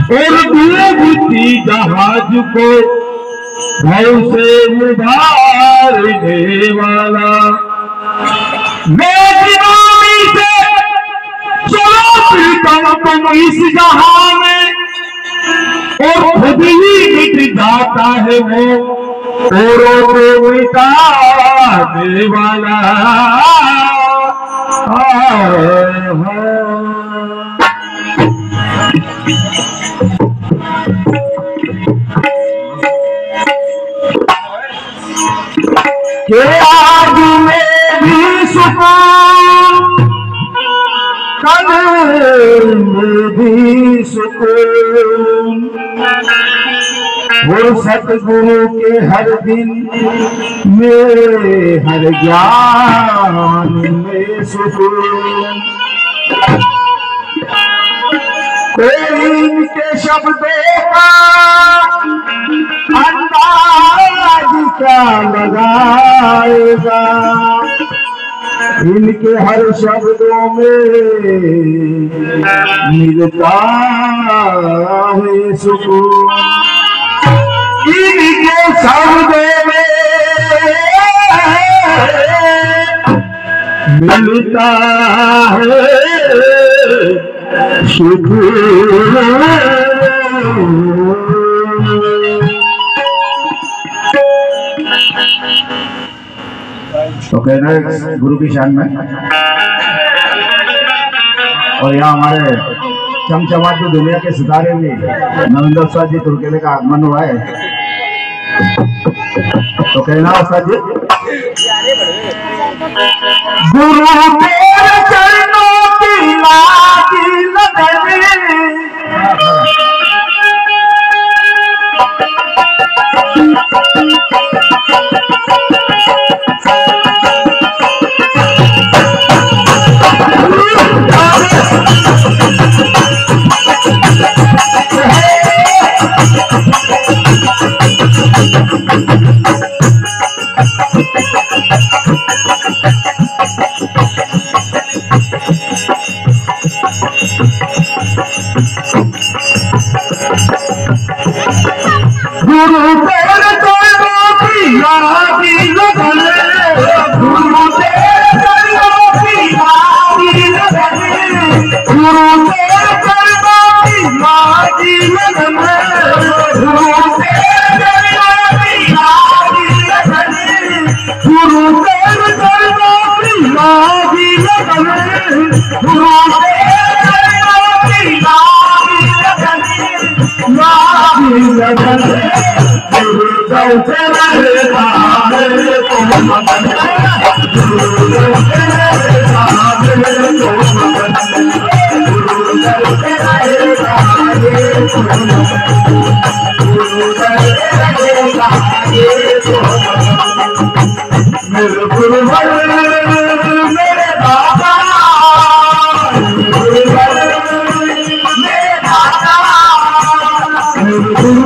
और डूबती जहाज को भव से उधारने वाला। मैं दीवानी से चलो प्रीतम तुम इस जहां में, और खुद ही मिट जाता है वो औरों को मिटाने वाला। के आज में भी सुकून, कल में भी सुकून, वो सतगुरु के हर दिन में हर ज्ञान में सुकून। कोई इनके शब्दों का अंदाज क्या लगाएगा, इनके हर शब्दों में मिलता है सुकून। इनके शब्दों में मिलता है सुकून। तो कहना है गुरु की शान में। और यहाँ हमारे चमचमाती दुनिया के सितारे भी नविंदर उस्ताद जी तुर्केले का आगमन हुआ है। तो कहना उस्ताद जी, गुरु तेरे चरणों की लाज लगने, गुरु तेरे चरणों की लाज लगने, गुरु तेरे चरणों की लाज लगने, गुरु तेरे चरणों की लाज लगने, गुरु तेरे चरणों की लाज लगने, गुरु तेरे चरणों की लाज लगने, गुरु तेरे चरणों की लाज लगने। गुरु गौ तेरा रहता है तो मगन, गुरु गौ तेरा रहता है तो मगन, गुरु गौ तेरा रहता है तो मगन, गुरु गौ तेरा रहता है तो मगन। मेरे गुरु मेरे बाबा, मेरे दादा, मेरे गुरु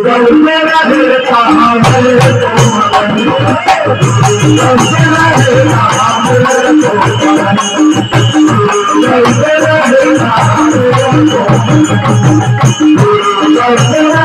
गुरु मेरा रहता है तो मगन, गुरु मेरा रहता है तो मगन, गुरु मेरा रहता है तो मगन, गुरु मेरा